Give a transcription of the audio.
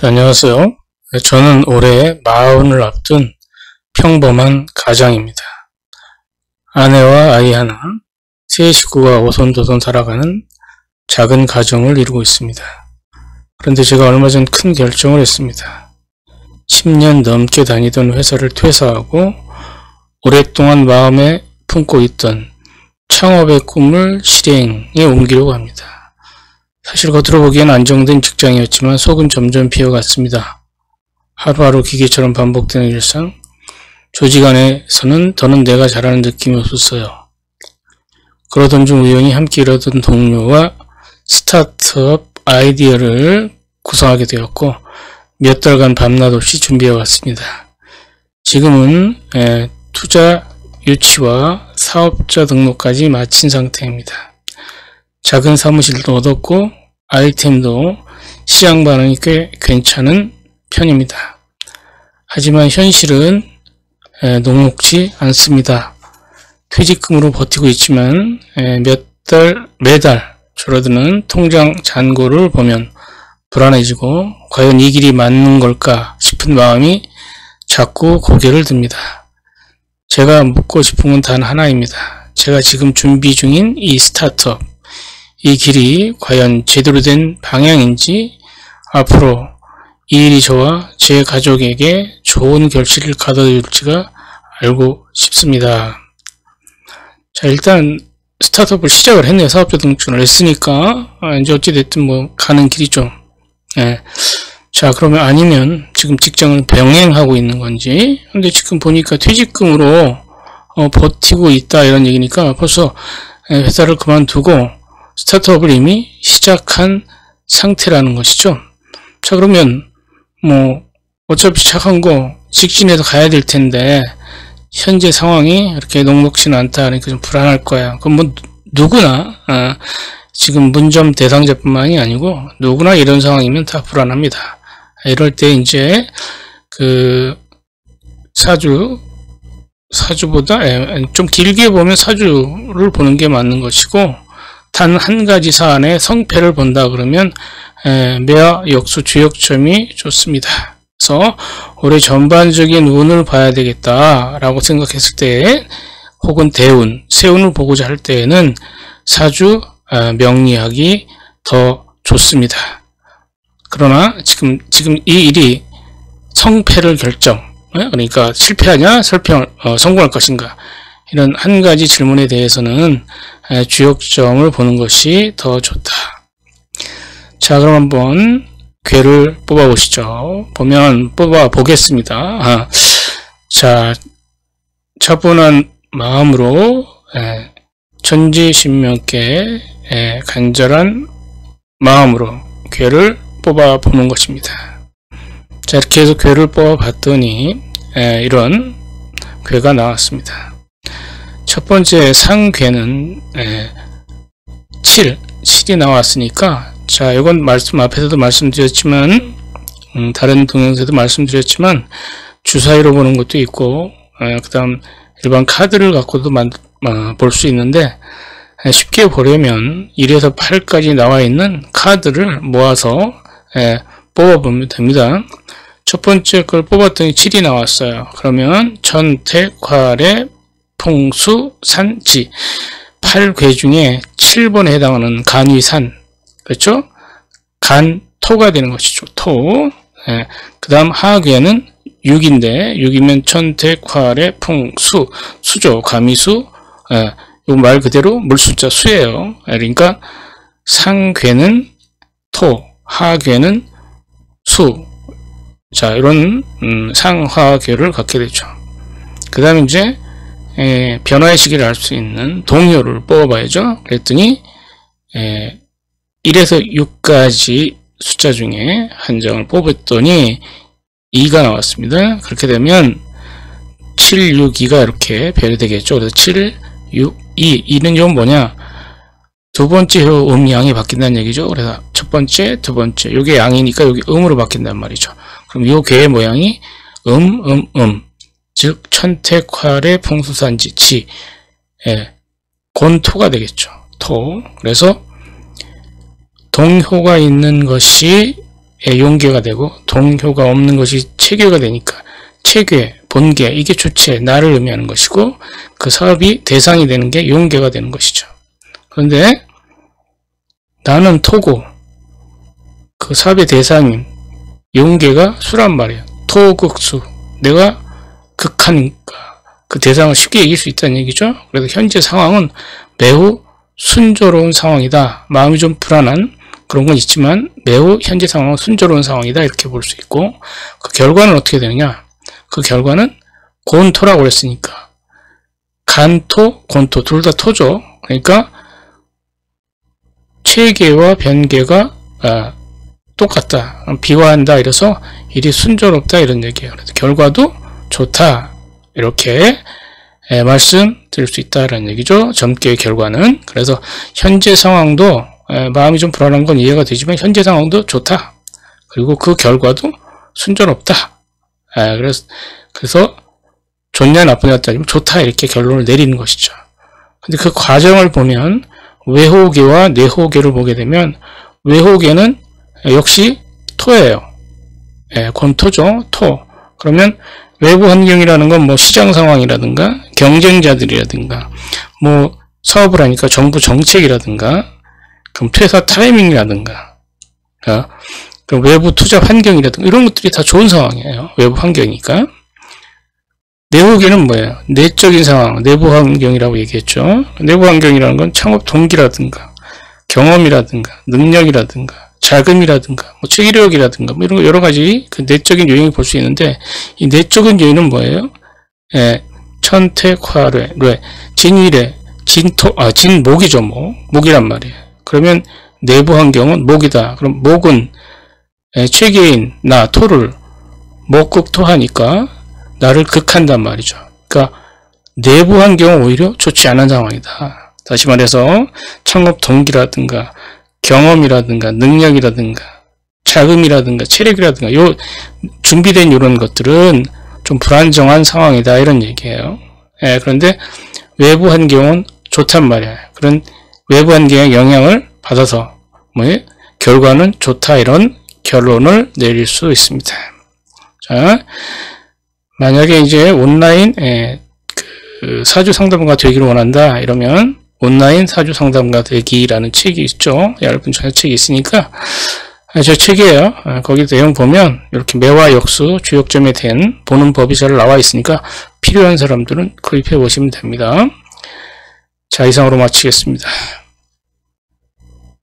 안녕하세요. 저는 올해 마흔을 앞둔 평범한 가장입니다. 아내와 아이 하나, 세 식구가 오손도손 살아가는 작은 가정을 이루고 있습니다. 그런데 제가 얼마 전 큰 결정을 했습니다. 10년 넘게 다니던 회사를 퇴사하고 오랫동안 마음에 품고 있던 창업의 꿈을 실행에 옮기려고 합니다. 사실 겉으로 보기엔 안정된 직장이었지만 속은 점점 비어갔습니다. 하루하루 기계처럼 반복되는 일상, 조직 안에서는 더는 내가 잘하는 느낌이 없었어요. 그러던 중 우연히 함께 일하던 동료와 스타트업 아이디어를 구성하게 되었고 몇 달간 밤낮 없이 준비해왔습니다. 지금은 투자 유치와 사업자 등록까지 마친 상태입니다. 작은 사무실도 얻었고 아이템도 시장 반응이 꽤 괜찮은 편입니다. 하지만 현실은 녹록지 않습니다. 퇴직금으로 버티고 있지만 매달 줄어드는 통장 잔고를 보면 불안해지고 과연 이 길이 맞는 걸까 싶은 마음이 자꾸 고개를 듭니다. 제가 묻고 싶은 건 단 하나입니다. 제가 지금 준비 중인 이 스타트업, 이 길이 과연 제대로 된 방향인지 앞으로 이 일이 저와 제 가족에게 좋은 결실을 가져줄지가 알고 싶습니다. 자, 일단 스타트업을 시작을 했네요. 사업자 등록증을 했으니까 이제 어찌됐든 뭐 가는 길이죠. 자, 그러면 아니면 지금 직장을 병행하고 있는 건지. 근데 지금 보니까 퇴직금으로 버티고 있다 이런 얘기니까 벌써 회사를 그만두고 스타트업을 이미 시작한 상태라는 것이죠. 자, 그러면 뭐 어차피 시작한 거 직진해서 가야 될 텐데 현재 상황이 이렇게 녹록지는 않다 하니까 좀 불안할 거야. 그럼 뭐 누구나 지금 문점 대상자뿐만이 아니고 누구나 이런 상황이면 다 불안합니다. 이럴 때 이제 그 사주보다 좀 길게 보면 사주를 보는 게 맞는 것이고, 단 한 가지 사안에 성패를 본다 그러면 매화 역수 주역점이 좋습니다. 그래서 올해 전반적인 운을 봐야 되겠다라고 생각했을 때, 혹은 대운, 세운을 보고자 할 때에는 사주 명리학이 더 좋습니다. 그러나 지금 이 일이 성패를 결정, 그러니까 실패하냐 성공할 것인가, 이런 한 가지 질문에 대해서는 주역점을 보는 것이 더 좋다. 자, 그럼 한번 괴를 뽑아 보시죠. 뽑아 보겠습니다. 자, 차분한 마음으로 천지신명께 간절한 마음으로 괴를 뽑아 보는 것입니다. 자, 이렇게 해서 괴를 뽑아 봤더니 이런 괴가 나왔습니다. 첫 번째 상괴는 7이 나왔으니까, 자, 이건 앞에서도 말씀드렸지만 다른 동영상에도 말씀드렸지만 주사위로 보는 것도 있고 그 다음 일반 카드를 갖고도 볼 수 있는데, 쉽게 보려면 1에서 8까지 나와 있는 카드를 모아서 뽑아보면 됩니다. 첫 번째 걸 뽑았더니 7이 나왔어요. 그러면 천택활의 풍수 산지, 8괴 중에 7번에 해당하는 간위산, 그렇죠? 간토가 되는 것이죠. 토. 그 다음 하괴는 6인데 6이면 천택활의 풍수, 수죠. 가미수. 이 말 그대로 물숫자 수예요. 그러니까 상괴는 토, 하괴는 수. 자, 이런 상하괴를 갖게 되죠. 그 다음에 이제 변화의 시기를 알 수 있는 동요를 뽑아봐야죠. 그랬더니 1에서 6까지 숫자 중에 한 장을 뽑았더니 2가 나왔습니다. 그렇게 되면 7, 6, 2가 이렇게 배열되겠죠. 그래서 7, 6, 2. 2는 좀 뭐냐? 두 번째 음양이 바뀐다는 얘기죠. 그래서 첫 번째, 두 번째. 요게 양이니까 여기 음으로 바뀐단 말이죠. 그럼 요 괴의 모양이 즉 천택활의 풍수산지 지, 곤토가 되겠죠. 토. 그래서 동효가 있는 것이 용괴가 되고 동효가 없는 것이 체괴가 되니까 체괴, 본괴, 이게 주체, 나를 의미하는 것이고 그 사업이 대상이 되는 게 용괴가 되는 것이죠. 그런데 나는 토고 그 사업의 대상인 용괴가 수란 말이에요. 토극수, 내가 극하니까 그 대상을 쉽게 이길 수 있다는 얘기죠. 그래서 현재 상황은 매우 순조로운 상황이다. 마음이 좀 불안한 그런 건 있지만 매우 현재 상황은 순조로운 상황이다. 이렇게 볼 수 있고 그 결과는 어떻게 되느냐. 그 결과는 곤토라고 했으니까 간토, 곤토 둘 다 토죠. 그러니까 체계와 변계가 똑같다. 비화한다. 이래서 일이 순조롭다. 이런 얘기예요. 그래서 결과도 좋다. 이렇게 말씀드릴 수 있다는 얘기죠. 점괘의 결과는. 그래서 현재 상황도 마음이 좀 불안한 건 이해가 되지만 현재 상황도 좋다. 그리고 그 결과도 순조롭다. 그래서 좋냐 나쁘냐 따지면 좋다 이렇게 결론을 내리는 것이죠. 근데 그 과정을 보면 외호계와 내호계를 보게 되면 외호계는 역시 토예요. 곤토죠. 토. 그러면 외부 환경이라는 건 뭐 시장 상황이라든가 경쟁자들이라든가 뭐 사업을 하니까 정부 정책이라든가 그럼 퇴사 타이밍이라든가 그럼 외부 투자 환경이라든가 이런 것들이 다 좋은 상황이에요. 외부 환경이니까. 내호계는 뭐예요? 내적인 상황, 내부 환경이라고 얘기했죠. 내부 환경이라는 건 창업 동기라든가 경험이라든가 능력이라든가 자금이라든가 뭐 체계력이라든가 뭐 이런 여러 가지 그 내적인 요인을 볼 수 있는데 이 내적인 요인은 뭐예요? 천택화뢰, 진위래, 진목이죠. 목이란 말이에요. 그러면 내부 환경은 목이다. 그럼 목은 체계인 나 토를 목극토하니까 나를 극한단 말이죠. 그러니까 내부 환경은 오히려 좋지 않은 상황이다. 다시 말해서 창업 동기라든가 경험이라든가 능력이라든가 자금이라든가 체력이라든가 요 준비된 이런 것들은 좀 불안정한 상황이다 이런 얘기예요. 그런데 외부 환경은 좋단 말이에요. 그런 외부 환경의 영향을 받아서 결과는 좋다 이런 결론을 내릴 수 있습니다. 자, 만약에 이제 온라인 사주 상담가 되기를 원한다 이러면 온라인 사주 상담가 되기라는 책이 있죠. 얇은 책이 있으니까 저 책이에요. 거기 내용 보면 이렇게 매화 역수 주역점에 대한 보는 법이 잘 나와 있으니까 필요한 사람들은 구입해 보시면 됩니다. 자, 이상으로 마치겠습니다.